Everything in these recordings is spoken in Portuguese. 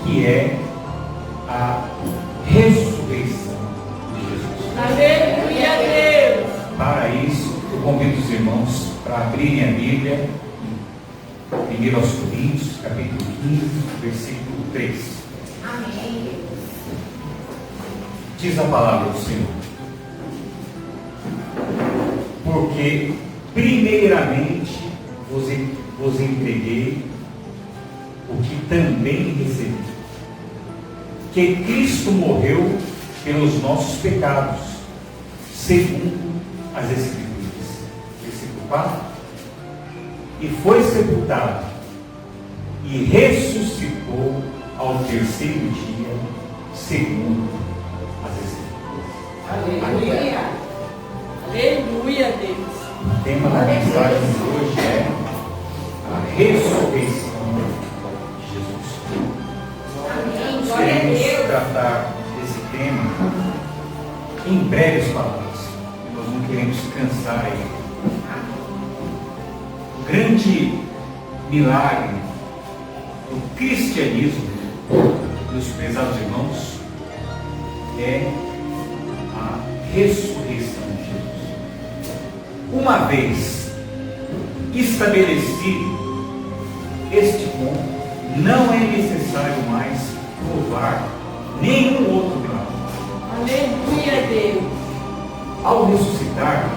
que é a ressurreição de Jesus. Aleluia a Deus! Para isso, eu convido os irmãos para abrirem a Bíblia em 1 Coríntios, capítulo 15, versículo 3. Amém. Diz a palavra do Senhor: porque primeiramente vos entreguei o que também recebi, que Cristo morreu pelos nossos pecados, segundo as Escrituras. Versículo 4. E foi sepultado, e ressuscitou ao terceiro dia, segundo as Escrituras. Aleluia! Aleluia a Deus! O tema da mensagem de hoje é a ressurreição de Jesus. Amém. Glória a Queremos Deus. tratar desse tema em breves palavras. Nós não queremos cansar aí. O grande milagre do cristianismo, meus prezados irmãos, é a ressurreição de Jesus. Uma vez estabelecido este ponto, não é necessário mais provar nenhum outro milagre. Aleluia a Deus! Ao ressuscitar,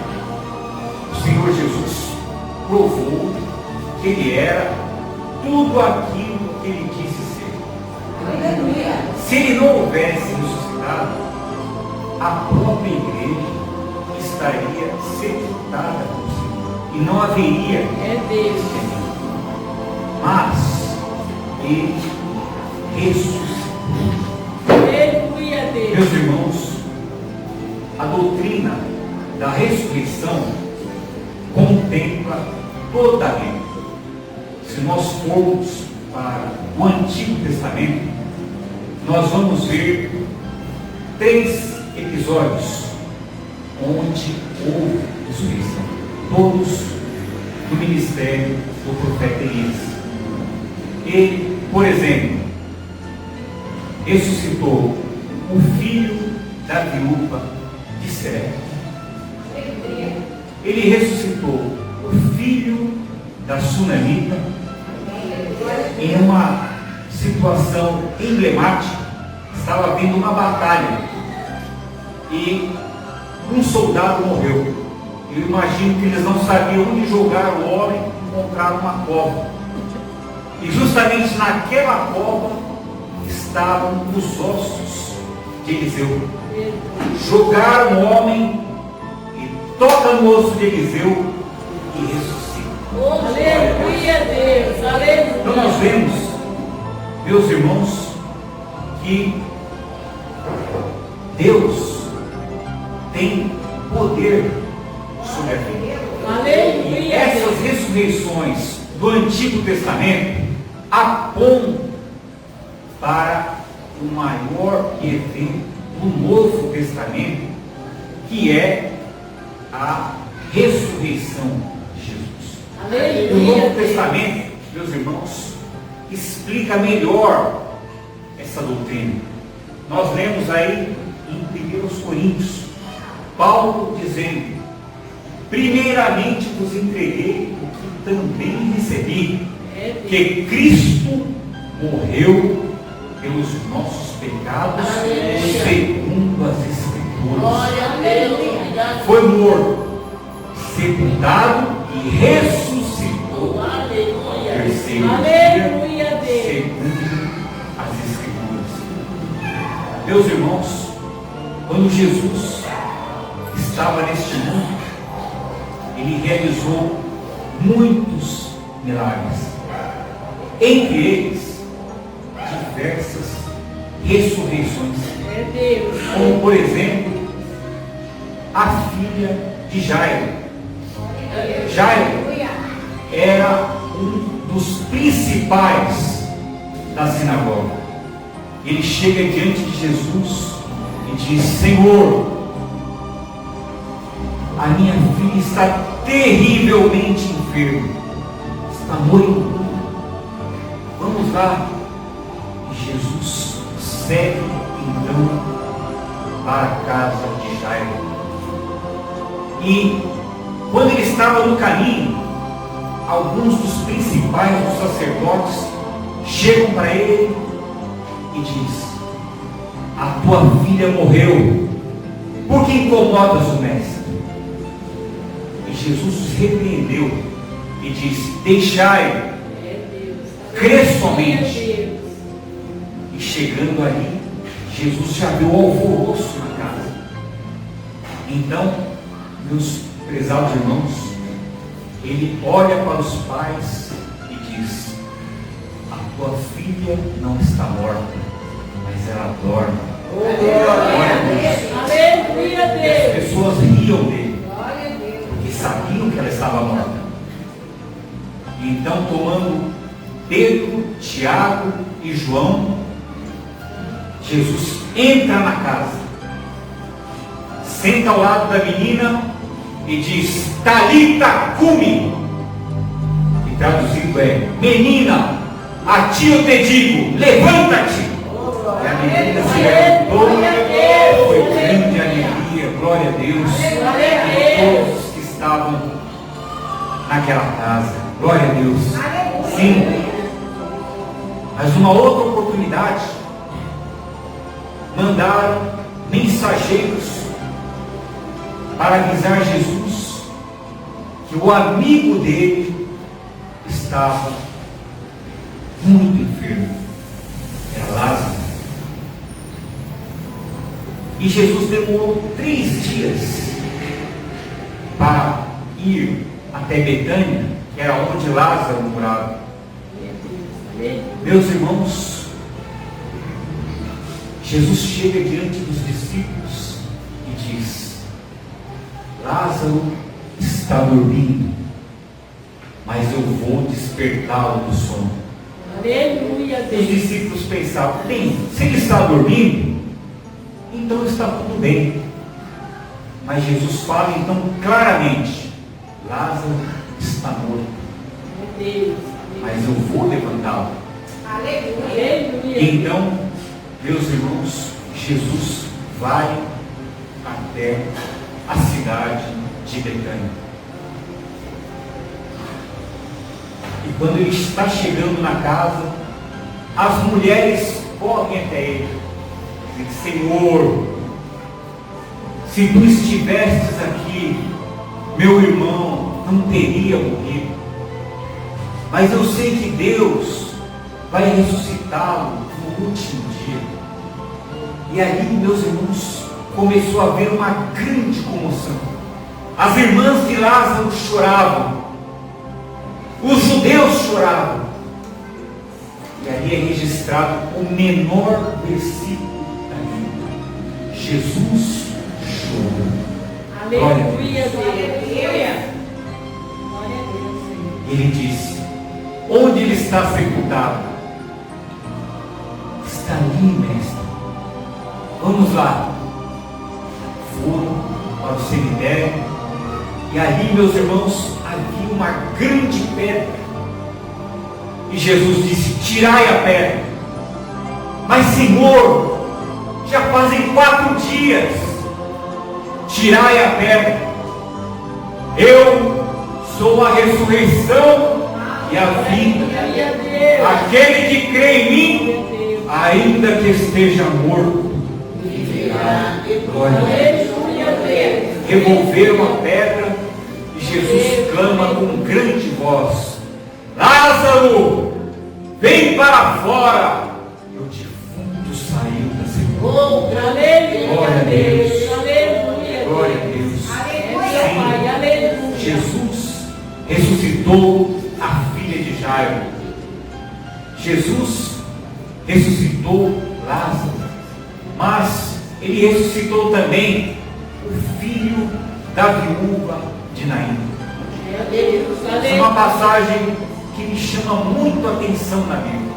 o Senhor Jesus provou que Ele era tudo aquilo que Ele disse ser. Aleluia. Se Ele não houvesse ressuscitado, a própria igreja estaria sepultada com o Senhor e não haveria. É Deus! Mas Ele ressuscitou. Aleluia a Deus! Meus irmãos, a doutrina da ressurreição contempla toda a Bíblia. Se nós formos para o Antigo Testamento, nós vamos ver 3 episódios onde houve ressurreição, todos do ministério do profeta Elias. Ele, por exemplo, ressuscitou o filho da viúva de Seré. Ele ressuscitou o filho da Sunamita em uma situação emblemática. Estava havendo uma batalha e um soldado morreu. Eu imagino que eles não sabiam onde jogar o homem e encontraram uma cova. E justamente naquela cova estavam os ossos de Eliseu. Jogaram o homem e toca no osso de Eliseu e ressuscita. Aleluia a Deus! Aleluia! Então nós vemos, meus irmãos, que Deus tem poder sobre a vida. Aleluia! E essas ressurreições do Antigo Testamento apontam para o maior evento do Novo Testamento, que é a ressurreição de Jesus. Aleluia! O Novo Testamento, meus irmãos, explica melhor essa doutrina. Nós lemos aí em 1 Coríntios, Paulo dizendo: primeiramente vos entreguei o que também recebi, que Cristo morreu pelos nossos pecados, segundo as Escrituras. Glória a Deus! Foi morto, sepultado e ressuscitou Aleluia! terceiro dia, Aleluia a Deus! segundo as Escrituras. Meus irmãos, quando Jesus estava neste mundo, Ele realizou muitos milagres, entre eles diversas ressurreições, É Deus! como por exemplo a filha de Jairo. Jairo era um dos principais da sinagoga. Ele chega diante de Jesus e diz: Senhor, a minha filha está terrivelmente enferma. enfermo, está moribundo. Vamos lá. E Jesus segue então para a casa de Jairo. E quando ele estava no caminho, alguns dos principais dos sacerdotes chegam para ele e diz: a tua filha morreu, por que incomodas o mestre? E Jesus os repreendeu e disse: deixai, crê somente. E chegando ali, Jesus já viu alvoroço na casa. Então, meus prezados irmãos, ele olha para os pais e diz: a tua filha não está morta, mas ela dorme. Glória a Deus. Aleluia, As Deus. pessoas riam dele, Glória a Deus. porque sabiam que ela estava morta. E então, tomando Pedro, Tiago e João, Jesus entra na casa, senta ao lado da menina e diz: Talita cumi, que traduzido é: menina, a ti eu te digo, levanta-te. E a menina se levantou, foi grande alegria, glória a Deus, de todos que estavam naquela casa, glória a Deus. Sim, mas uma outra oportunidade, mandaram mensageiros para avisar Jesus que o amigo dele estava muito enfermo, era Lázaro. E Jesus demorou 3 dias para ir até Betânia, que era onde Lázaro morava. Meus irmãos, Jesus chega diante dos discípulos e diz: Lázaro está dormindo, mas eu vou despertá-lo do sono. Aleluia, Os Deus. discípulos pensavam: bem, se ele está dormindo, então está tudo bem. Mas Jesus fala então claramente: Lázaro está morto, Deus. mas eu vou levantá-lo. Aleluia. Aleluia. Então, meus irmãos, Jesus vai até a cidade de Betânia. E quando ele está chegando na casa, as mulheres correm até ele e dizem: Senhor, se tu estivesses aqui, meu irmão não teria morrido. Mas eu sei que Deus vai ressuscitá-lo no último dia. E ali, meus irmãos, começou a haver uma grande comoção. As irmãs de Lázaro choravam, os judeus choravam. E ali é registrado o menor versículo da Bíblia: Jesus chorou. Aleluia, Deus. Aleluia. Glória a Deus, Senhor. Ele disse: onde ele está sepultado? Está ali, mestre. Vamos lá. Foram para o cemitério, e ali, meus irmãos, havia uma grande pedra. E Jesus disse: tirai a pedra. Mas, Senhor, já fazem 4 dias. Tirai a pedra. Eu sou a ressurreição e a vida. Glória a Deus. Aquele que crê em mim, Glória a Deus. ainda que esteja morto, viverá. Glória a Deus. Aleluia, Deus. Revolveram a pedra e Jesus clama com grande voz: Lázaro, vem para fora. E o defunto saiu da sepultura. Aleluia, Glória a Deus. Aleluia. Glória a Deus. Aleluia, Pai. Aleluia. Jesus ressuscitou a filha de Jairo. Jesus ressuscitou Lázaro, mas ele ressuscitou também o filho da viúva de Naim. Essa é uma passagem que me chama muito a atenção na Bíblia,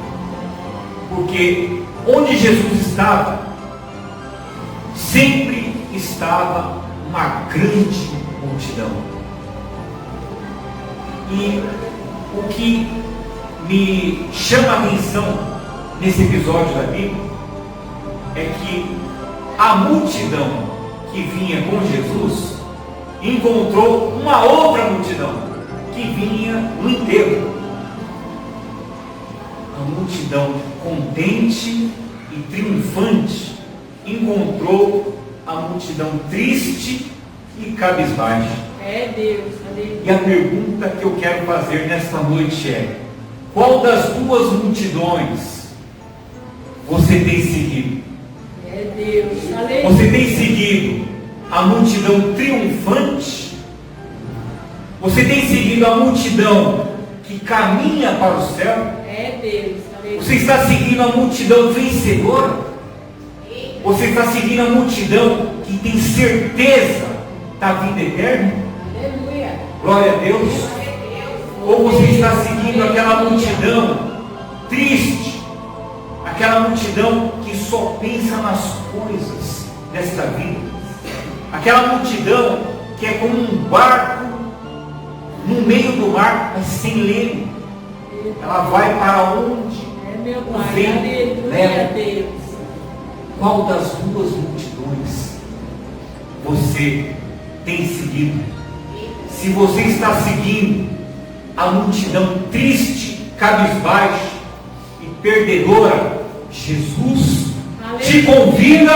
porque onde Jesus estava, sempre estava uma grande multidão. E o que me chama a atenção nesse episódio da Bíblia é que a multidão que vinha com Jesus encontrou uma outra multidão que vinha no enterro. A multidão contente e triunfante encontrou a multidão triste e cabisbaixa. É Deus, aleluia. E a pergunta que eu quero fazer nesta noite é: qual das duas multidões você tem seguido? É Deus, aleluia. Você tem seguido a multidão triunfante? Você tem seguido a multidão que caminha para o céu? É Deus, aleluia. Você está seguindo a multidão vencedora? Você está seguindo a multidão que tem certeza da vida eterna? Aleluia. Glória a Deus. Ou você está seguindo aquela multidão triste, aquela multidão que só pensa nas coisas desta vida, aquela multidão que é como um barco no meio do mar, mas sem leme? Ela vai para onde É meu o Pai, vento aleluia, leva? Deus. Qual das duas multidões você tem seguido? Se você está seguindo a multidão triste, cabisbaixa e perdedora, Jesus te convida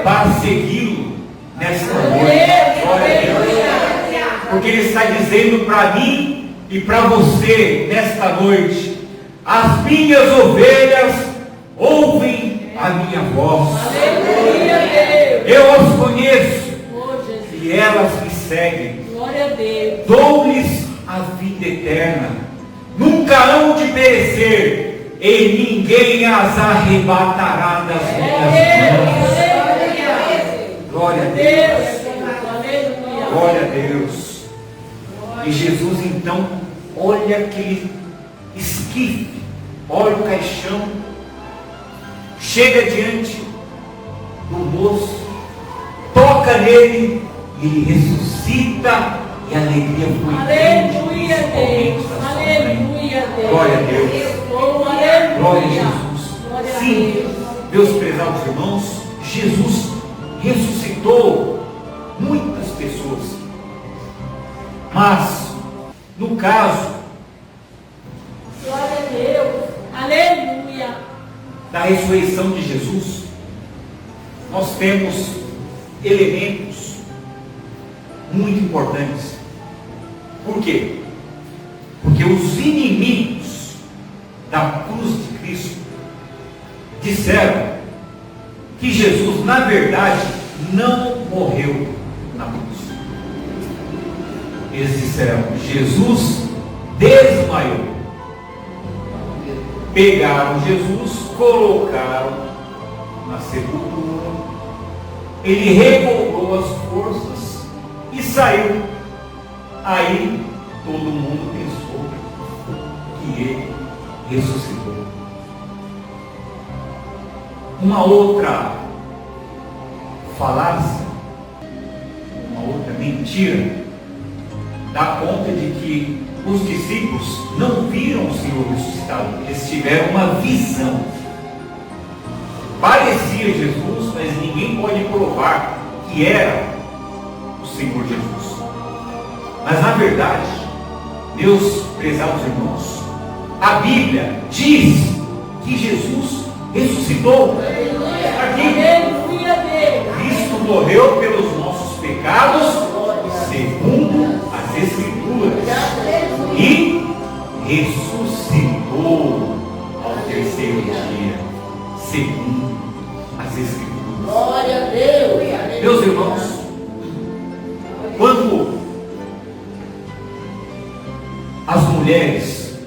para segui-lo nesta noite. Glória a Deus. Porque Ele está dizendo para mim e para você nesta noite: as minhas ovelhas ouvem a minha voz. Aleluia, Deus. Eu as conheço Oh, Jesus. e elas me seguem. Glória a Deus. Dou-lhes a vida eterna, nunca hão de perecer, e ninguém as arrebatará das minhas mãos. Glória a Deus. Aleluia. Glória a Deus. E Jesus então olha aquele esquife, olha o caixão, chega diante do moço, toca nele e ele ressuscita, e a alegria foi grande, Aleluia, principalmente Deus. da sua mãe. Aleluia, Deus. Glória a Deus. Oh, aleluia. Glória a Jesus. Glória a Sim, Deus. meus prezados irmãos, Jesus ressuscitou muitas pessoas. Mas, no caso Glória a Deus. Aleluia. da ressurreição de Jesus, nós temos elementos muito importantes. Por quê? Porque os inimigos da cruz de Cristo disseram que Jesus, na verdade, não morreu na cruz. Eles disseram: Jesus desmaiou. Pegaram Jesus, colocaram na sepultura, ele recobrou as forças e saiu. Aí todo mundo pensou que ele ressuscitou. Uma outra falácia, uma outra mentira, dá conta de que os discípulos não viram o Senhor ressuscitado, eles tiveram uma visão. Parecia Jesus, mas ninguém pode provar que era o Senhor Jesus. Mas na verdade, meus prezados irmãos, a Bíblia diz que Jesus ressuscitou. Aqui, Aleluia, Deus. Cristo morreu pelos nossos pecados, segundo as Escrituras, e ressuscitou ao terceiro dia, segundo as Escrituras. Glória a Deus. Meus irmãos, quando as mulheres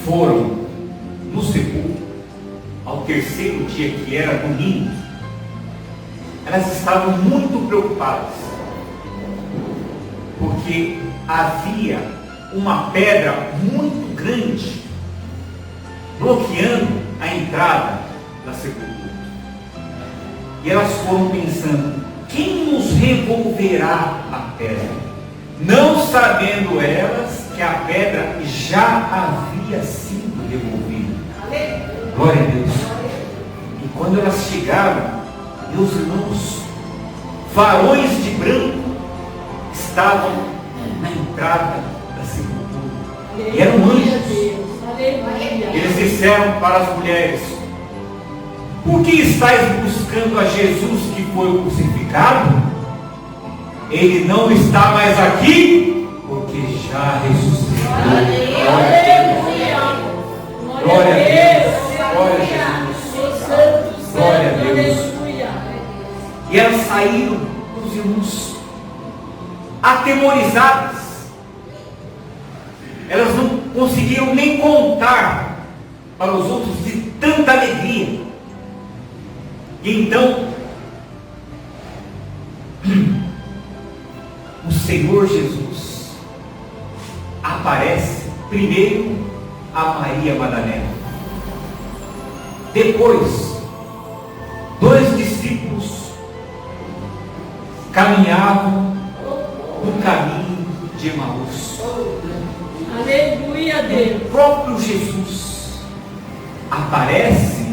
foram no sepulcro ao terceiro dia, que era domingo, elas estavam muito preocupadas, porque havia uma pedra muito grande bloqueando a entrada da sepultura. E elas foram pensando: quem nos removerá a pedra? não sabendo elas que a pedra já havia sido removida. Glória a Deus. E quando elas chegaram, meus irmãos, varões de branco estavam na entrada da sepultura. E eram anjos. Eles disseram para as mulheres: por que estáis buscando a Jesus que foi crucificado? Ele não está mais aqui, porque já ressuscitou. Glória a Deus. Glória a Deus. Glória a Jesus. Glória a Deus. E elas saíram, meus irmãos, atemorizadas. Elas não conseguiram nem contar para os outros de tanta alegria. E então, o Senhor Jesus aparece primeiro a Maria Madalena. Depois, 2 discípulos caminhavam no caminho de Emaús. Aleluia, Deus. O próprio Jesus aparece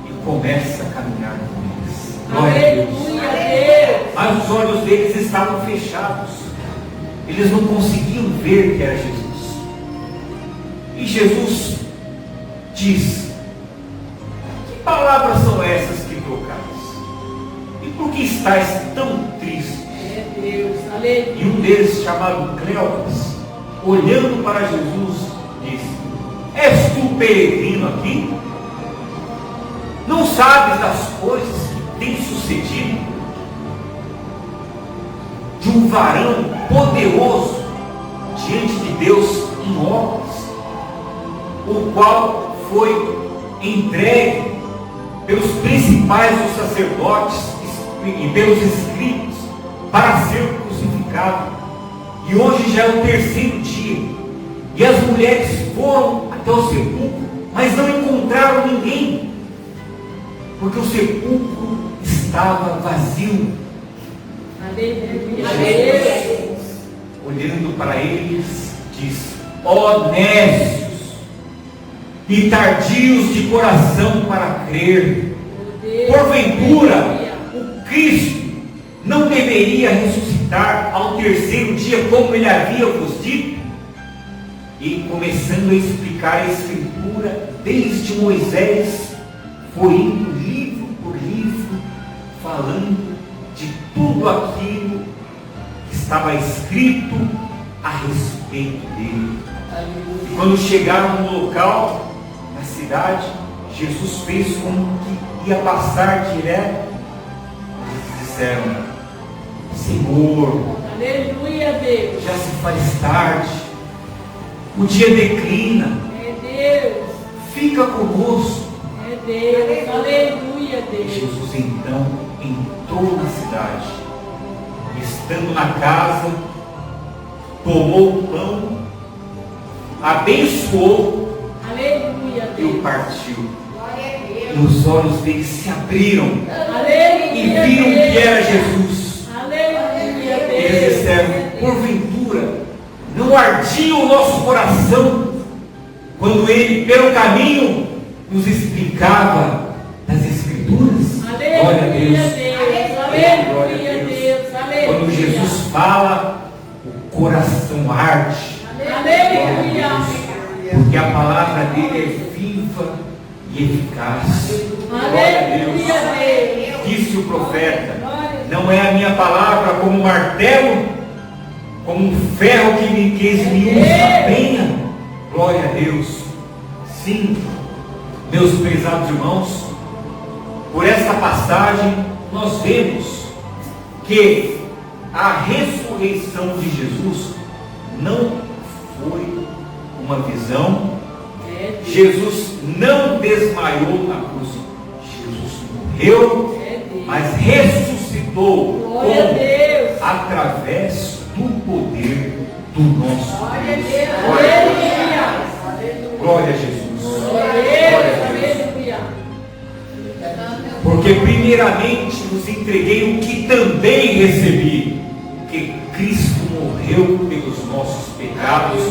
e começa a caminhar com eles. Glória a Deus. Aleluia, Deus. Mas os olhos deles estavam fechados. Eles não conseguiam ver que era Jesus. E Jesus diz: que palavras são essas que trocais? E por que estáis tão tristes? É Deus. Aleluia. E um deles, chamado Cleopas, olhando para Jesus, disse: és tu peregrino aqui? Não sabes das coisas que têm sucedido? De um varão poderoso diante de Deus em obras, o qual foi entregue pelos principais dos sacerdotes e pelos escribas para ser crucificado. E hoje já é o 3º dia. E as mulheres foram até o sepulcro, mas não encontraram ninguém, porque o sepulcro estava vazio. Aleluia. Olhando para eles, diz: ó nécios e tardios de coração para crer, porventura o Cristo não deveria ressuscitar ao 3º dia, como ele havia vos dito? E começando a explicar a Escritura, desde Moisés, foi indo livro por livro, falando de tudo aquilo que estava escrito a respeito dele. E quando chegaram no local, na cidade, Jesus fez como que ia passar direto. Eles disseram: Senhor, Aleluia, Deus. já se faz tarde, o dia declina, É Deus. fica conosco. É Deus. Aleluia, E Deus. Jesus então entrou na cidade, estando na casa, tomou o pão, abençoou Aleluia, e o Deus. partiu. E os olhos deles se abriram e Aleluia, viram que Deus. era Jesus. Aleluia, Deus. Eles disseram: porventura não ardia o nosso coração quando ele pelo caminho nos explicava das Escrituras? Glória a Aleluia, Deus. Deus. Glória a Aleluia, Deus. Aleluia. Quando Jesus fala, o coração arde. Aleluia. Porque a palavra dele é viva e eficaz. Glória a Deus. Aleluia, Deus. Disse o profeta: não é a minha palavra como um martelo, como um ferro que me esmiuça a penha. Glória a Deus. Sim, meus prezados irmãos, por esta passagem nós vemos que a ressurreição de Jesus não foi uma visão. Jesus não desmaiou na cruz. Jesus morreu, mas ressuscitou. Glória a Como? Deus. Através do poder do nosso Glória a Deus. Deus. Glória a Deus. Aleluia. Glória a Jesus. Glória a Glória Deus. a Deus. Aleluia. Porque primeiramente vos entreguei o que também recebi, que Cristo morreu morreu pelos nossos pecados,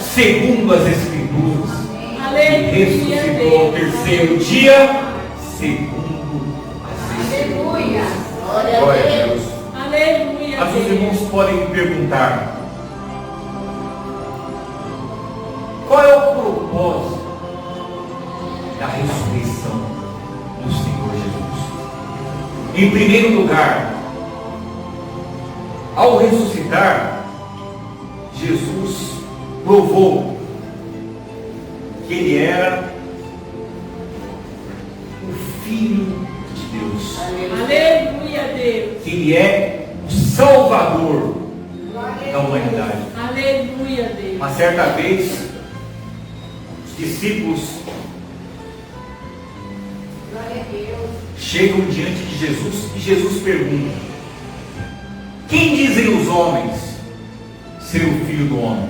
segundo as Escrituras, e ressuscitou ao terceiro dia, segundo as Escrituras. Glória a Deus. Aleluia. Mas os irmãos podem me perguntar: qual é o propósito da ressurreição do Senhor Jesus? Em primeiro lugar, ao ressuscitar, Jesus provou que Ele era o Filho de Deus. Aleluia, Deus. Que Ele é o Salvador da humanidade. Aleluia, Deus. Uma certa vez, os discípulos chegam diante de Jesus e Jesus pergunta: quem dizem os homens ser o Filho do Homem?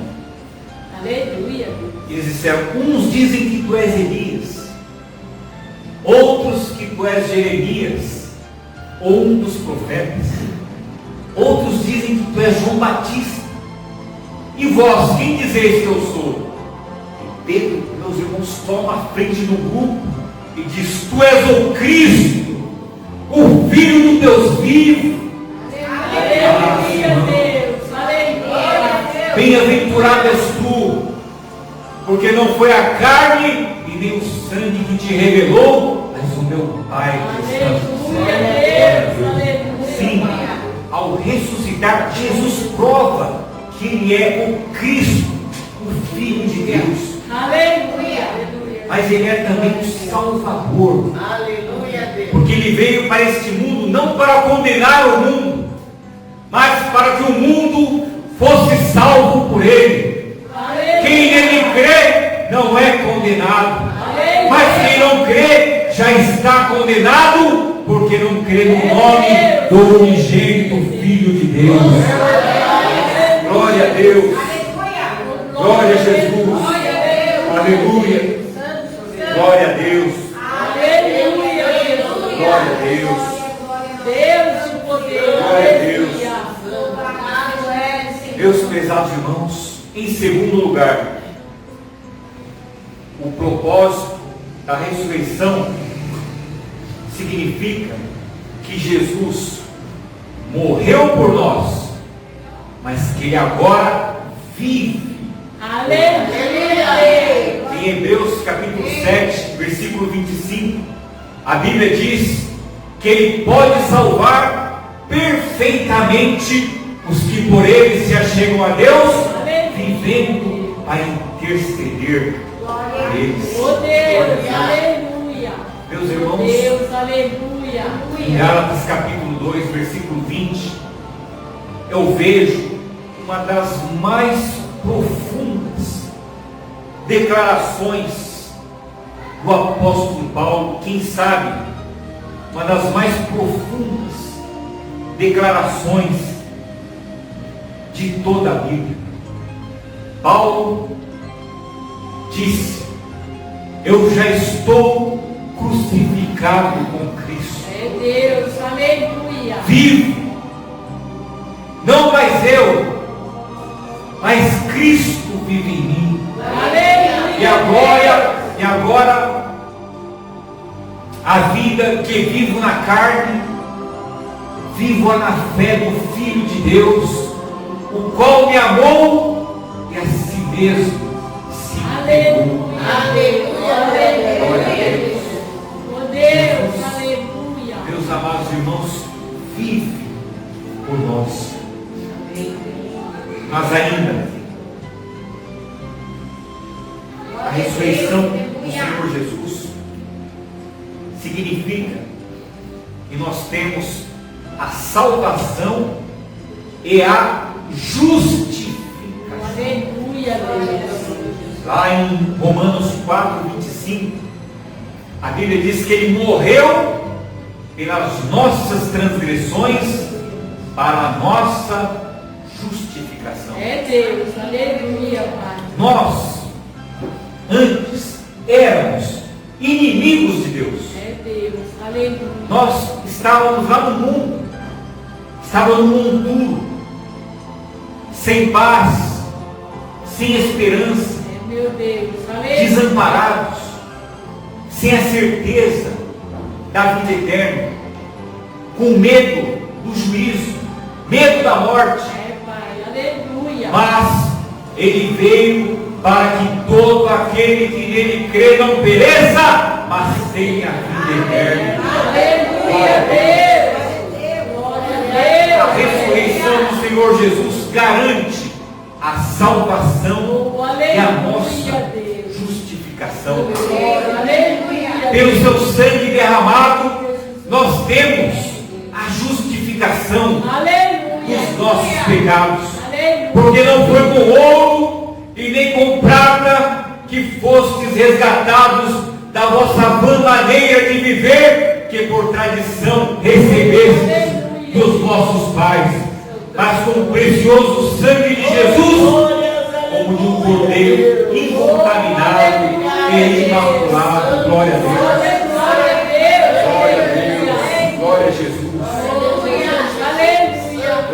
Aleluia, Deus. Eles disseram: uns dizem que tu és Elias, outros que tu és Jeremias, ou um dos profetas, outros dizem que tu és João Batista. E vós, quem dizeis que eu sou? E Pedro, meus irmãos, toma a frente do grupo e diz: tu és o Cristo, o Filho do Deus vivo. Aleluia, Deus. Aleluia. Bem-aventurado és tu, porque não foi a carne e nem o sangue que te revelou, mas o meu Pai que está no céu. Aleluia, Deus. Sim, ao ressuscitar, Jesus prova que Ele é o Cristo, o Filho de Deus. Aleluia. Mas Ele é também o Salvador. Aleluia, Deus. Porque Ele veio para este mundo não para condenar o mundo, mas para que o mundo fosse salvo por Ele. Quem nele crê não é condenado, mas quem não crê já está condenado, porque não crê no nome do unigênito Filho de Deus. Glória a Deus. Glória a Jesus. Aleluia. Glória a Deus. Aleluia, Jesus. Glória a Deus. Deus de poder. Glória a Deus. Aleluia. Meus prezados irmãos, em segundo lugar, o propósito da ressurreição significa que Jesus morreu por nós, mas que Ele agora vive. Aleluia. Em Hebreus capítulo 7, versículo 25, a Bíblia diz que Ele pode salvar perfeitamente os que por Ele se achegam a Deus, vivendo a interceder por eles. Oh Deus, aleluia. Meus irmãos, Deus, aleluia. em Gálatas capítulo 2, versículo 20, eu vejo uma das mais profundas declarações do apóstolo Paulo, quem sabe, uma das mais profundas declarações de toda a Bíblia. Paulo disse: eu já estou crucificado com Cristo. É Deus, aleluia. Vivo, não mais eu, mas Cristo vive em mim. Aleluia. E agora a vida que vivo na carne, vivo na fé do Filho de Deus, o qual me amou e a si mesmo se entregou. Aleluia. Glória a Deus. Oh Deus, aleluia. Meus amados irmãos, vive por nós. Mas ainda, a ressurreição do Senhor Jesus significa que nós temos a salvação e a justificação. Aleluia, Deus. Lá em Romanos 4, 25, a Bíblia diz que Ele morreu pelas nossas transgressões para a nossa justificação. É Deus, aleluia, Pai. Nós, antes, éramos inimigos de Deus. É Deus, aleluia. Nós estávamos lá no mundo, estávamos no mundo duro, sem paz, sem esperança, Meu Deus. Aleluia. desamparados, sem a certeza da vida eterna, com medo do juízo, medo da morte. Pai. Aleluia. Mas Ele veio para que todo aquele que nele crê não pereça, mas tenha vida eterna. Aleluia, Deus. Glória A a Deus. ressurreição do Senhor Jesus garante a salvação e a nossa justificação. Aleluia. Pelo seu sangue derramado, nós temos a justificação Aleluia. dos nossos pecados. Aleluia. Porque não foi com ouro e nem com prata que fostes resgatados da vossa vã maneira de viver, que por tradição recebestes dos vossos pais, mas com o precioso sangue de Jesus, como de um cordeiro incontaminado e imaculado. Glória a Deus. Glória a Deus. Glória a Jesus.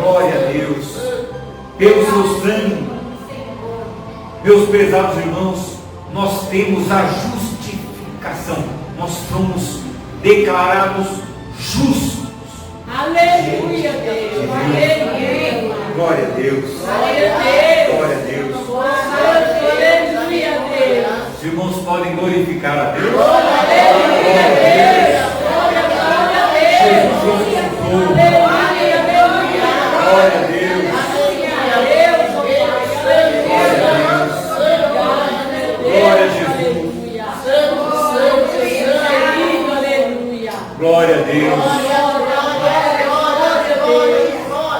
Glória a Deus. Pelo seu sangue, meus prezados irmãos, nós temos a justificação. Nós somos declarados justos. Aleluia, Deus. Aleluia. Glória a Deus. Glória a Deus. Glória a Deus. Aleluia, Deus. Os irmãos podem glorificar a Deus. Aleluia, Deus. Glória a Deus. Jesus ressuscitou. Aleluia, aleluia. Glória a Deus. Glória a Jesus. Glória a Deus.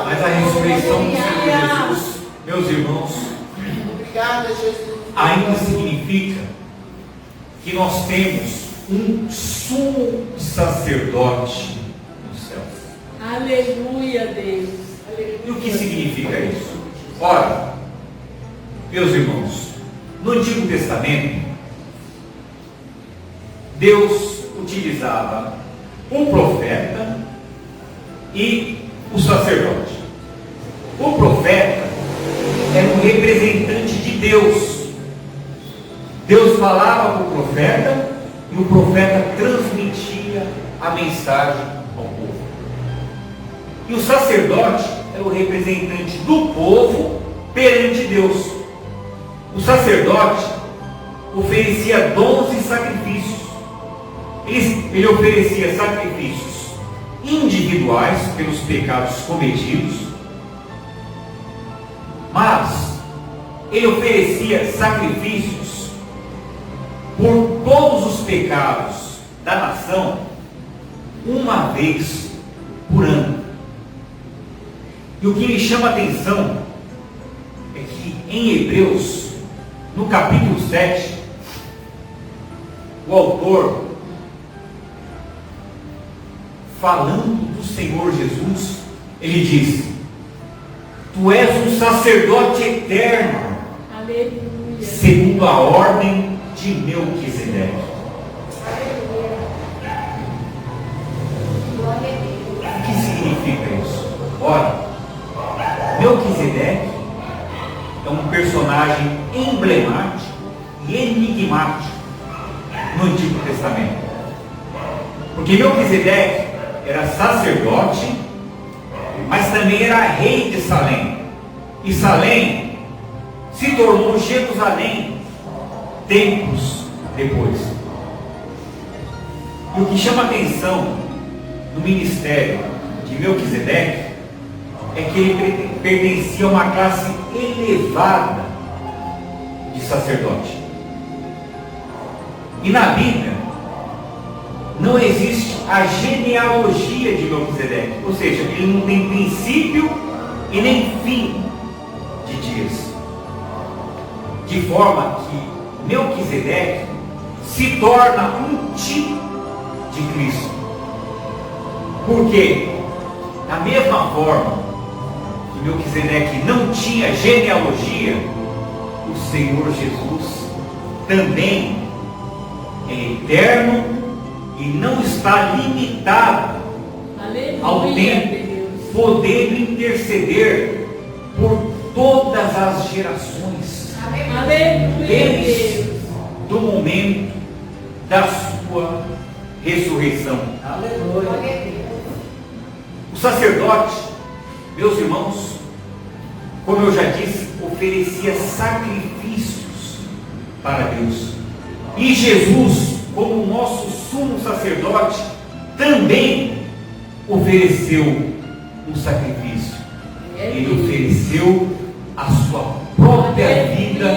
Mas a ressurreição do Senhor Jesus, meus irmãos, ainda significa que nós temos um sumo sacerdote no céu. Aleluia, Deus. E o que significa isso? Ora, meus irmãos, no Antigo Testamento, Deus utilizava um profeta e o sacerdote. O profeta era um representante de Deus. Deus falava para o profeta e o profeta transmitia a mensagem ao povo. E o sacerdote era o representante do povo perante Deus. O sacerdote oferecia dons e sacrifícios. Ele oferecia sacrifícios individuais pelos pecados cometidos, mas ele oferecia sacrifícios por todos os pecados da nação uma vez por ano. E o que me chama a atenção é que em Hebreus, no capítulo 7, o autor, falando do Senhor Jesus, ele diz: Tu és um sacerdote eterno, Aleluia. segundo a ordem de Melquisedeque. O que significa isso? Ora, Melquisedeque é um personagem emblemático e enigmático no Antigo Testamento. Porque Melquisedeque era sacerdote, mas também era rei de Salém. E Salém se tornou Jerusalém tempos depois. E o que chama a atenção no ministério de Melquisedeque é que ele pertencia a uma classe elevada de sacerdote. E na Bíblia não existe a genealogia de Melquisedeque, ou seja, ele não tem princípio e nem fim de dias, de forma que Melquisedeque se torna um tipo de Cristo, porque da mesma forma que Melquisedeque não tinha genealogia, o Senhor Jesus também é eterno e não está limitado ao tempo, podendo interceder por todas as gerações, Aleluia, desde Deus. do momento da sua ressurreição. O sacerdote, meus irmãos, como eu já disse, oferecia sacrifícios para Deus. E Jesus, como nosso sumo sacerdote, também ofereceu um sacrifício. Ele ofereceu a sua própria vida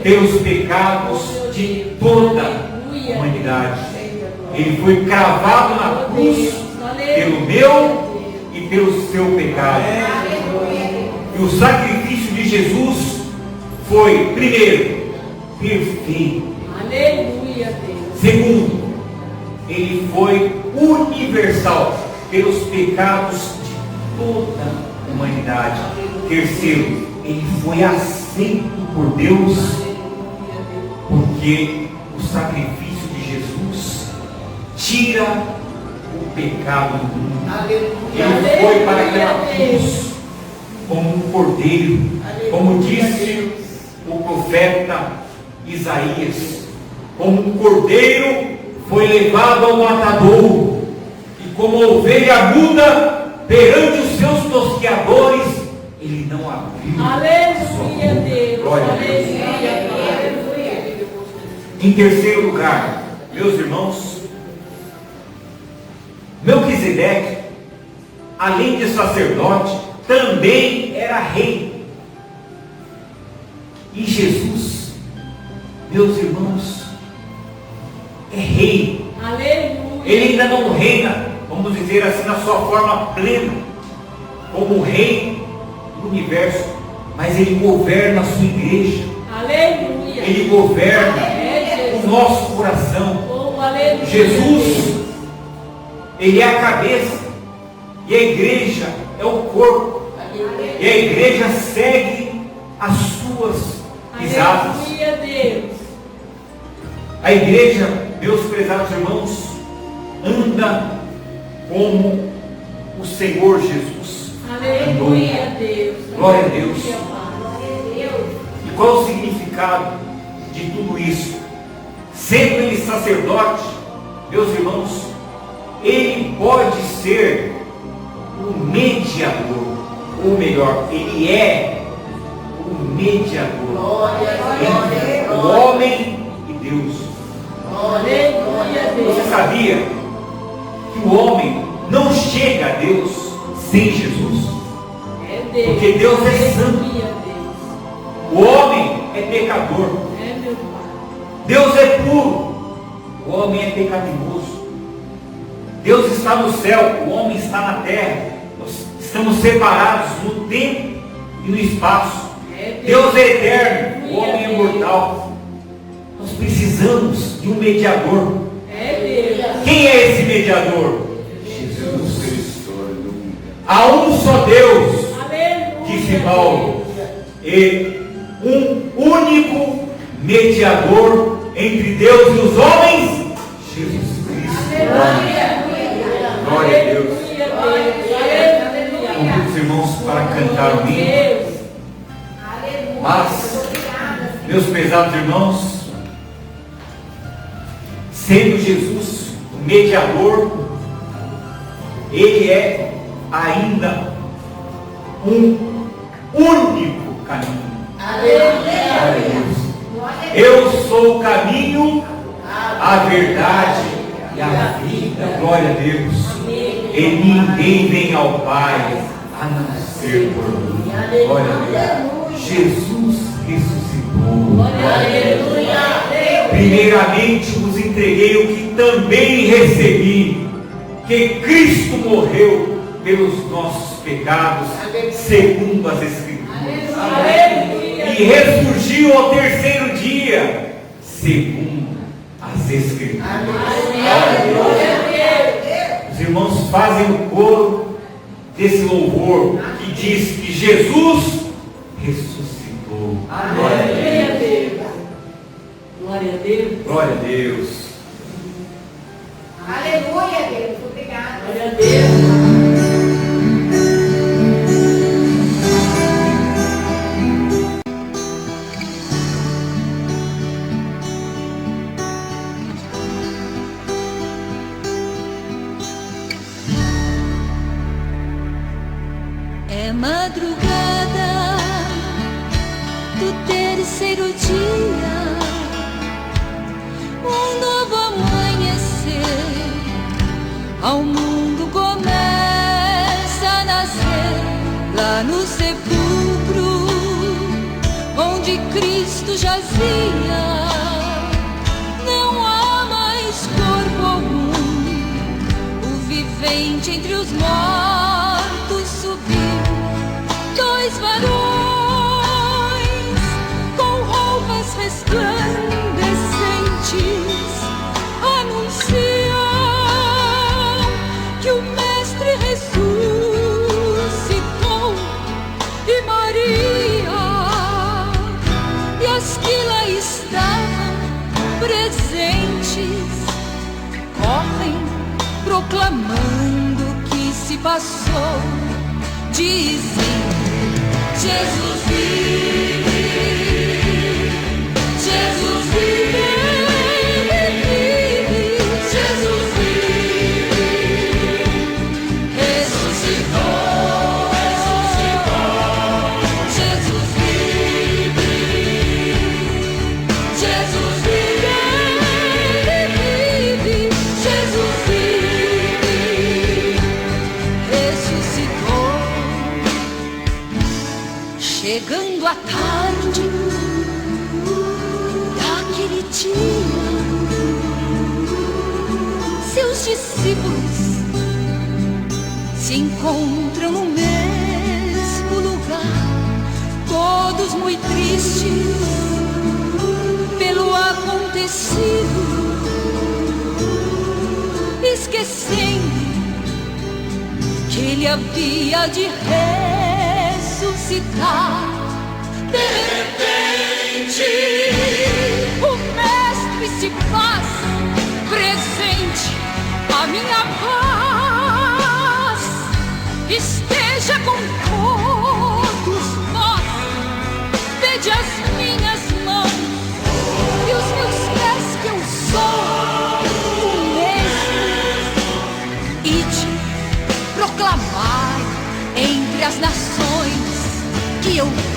pelos pecados de toda a humanidade. Ele foi cravado na cruz pelo meu e pelo seu pecado. E o sacrifício de Jesus foi, primeiro, perfeito. Aleluia, Deus. Segundo, ele foi universal pelos pecados de toda a humanidade. Terceiro, ele foi aceito por Deus, porque o sacrifício de Jesus tira o pecado do mundo. Ele foi para aquela cruz como um cordeiro, como disse o profeta Isaías, como um cordeiro foi levado ao matadouro, e como ovelha muda perante os seus tosqueadores, ele não abriu. Aleluia, Deus. Glória a Deus. Aleluia. Em terceiro lugar, meus irmãos, Melquisedeque, além de sacerdote, também era rei. E Jesus, meus irmãos, é rei. Aleluia. Ele ainda não reina, vamos dizer assim, na sua forma plena, como rei do universo, mas ele governa a sua igreja. Aleluia. Ele governa o nosso coração. Oh, aleluia. Jesus, ele é a cabeça, e a igreja é o corpo, e a igreja segue as suas pisadas. Aleluia, Deus. A igreja, meus prezados irmãos, anda como o Senhor Jesus andou. Aleluia, Deus. Glória a Deus. Aleluia, E qual é o significado de tudo isso? Sendo ele sacerdote, meus irmãos, ele pode ser o mediador, ou melhor, ele é o mediador entre o homem e Deus. Aleluia, Deus. Você sabia que o homem não chega a Deus sem Jesus? É Deus. Porque Deus é santo. Aleluia, Deus. O homem é pecador. É meu Pai. Deus é puro. O homem é pecaminoso. Deus está no céu, o homem está na terra. Nós estamos separados no tempo e no espaço. Deus é eterno, o homem é mortal. Nós precisamos de um mediador. É Deus. Quem é esse mediador? Jesus Cristo. Há um só Deus, Aleluia. disse Paulo, e um único mediador entre Deus e os homens, Jesus Cristo. Aleluia. Glória a Deus. Aleluia. Convido os irmãos para cantar o hino. Deus. Mas, meus pesados irmãos, sendo Jesus o mediador, ele é ainda um único caminho. Glória a Deus. Eu sou o caminho, a verdade e a vida. Glória a Deus. E ninguém vem ao Pai a não ser por mim. Glória a Deus. Jesus ressuscitou. Aleluia. Primeiramente vos entreguei o que também recebi, que Cristo morreu pelos nossos pecados, segundo as Escrituras, Aleluia. e ressurgiu ao terceiro dia, segundo as Escrituras. Os irmãos fazem o coro desse louvor que diz que Jesus ressuscitou. Glória a Deus. Glória a Deus. Glória a Deus. Aleluia, Deus. Obrigada. Glória a Deus. madrugada do terceiro dia, um novo amanhecer ao mundo começa a nascer lá no sepulcro onde Cristo jazia. Não há mais corpo algum, o vivente entre os mortos subiu. Dois varões com roupas resplandecentes anunciam que o Mestre ressuscitou, e Maria e as que lá estavam presentes correm proclamando o que se passou, dizendo: Jesus vive, Jesus vive, Jesus vive, ressuscitou, Jesus vive, Jesus vive, Jesus vive, ressuscitou. Chegando a tarde daquele dia, seus discípulos se encontram no mesmo lugar, todos muito tristes pelo acontecido, esquecendo que ele havia de ressuscitar. De repente, o Mestre se faz presente. A minha paz esteja com todos vós. Vede as minhas mãos e os meus pés, que eu sou o mesmo. Ide proclamar entre as nações que eu vivo.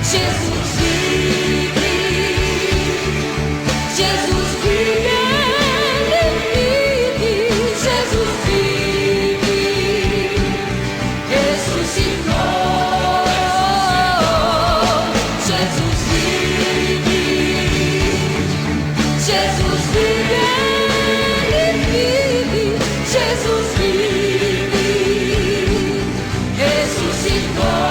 Jesus vive, Jesus vive, Ele vive, Jesus vive, ressuscitou, Jesus vive, Jesus vive, Ele vive, Jesus vive, ressuscitou.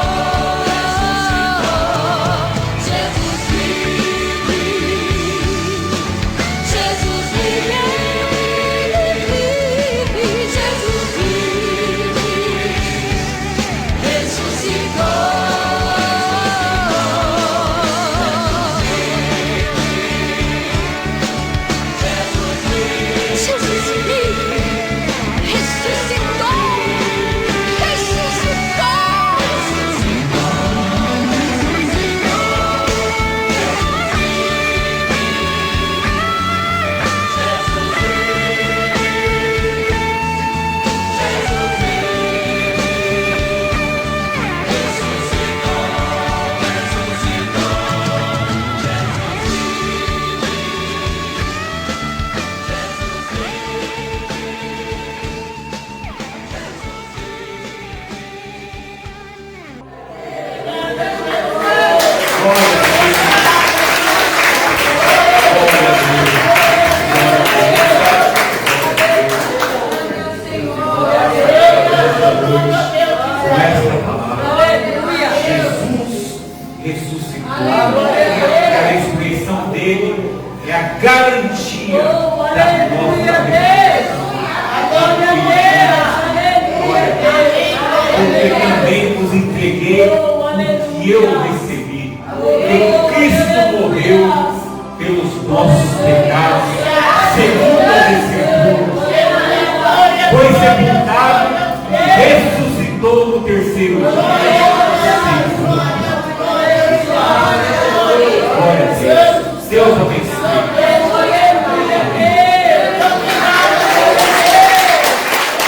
Foi sepultado, ressuscitou no terceiro dia.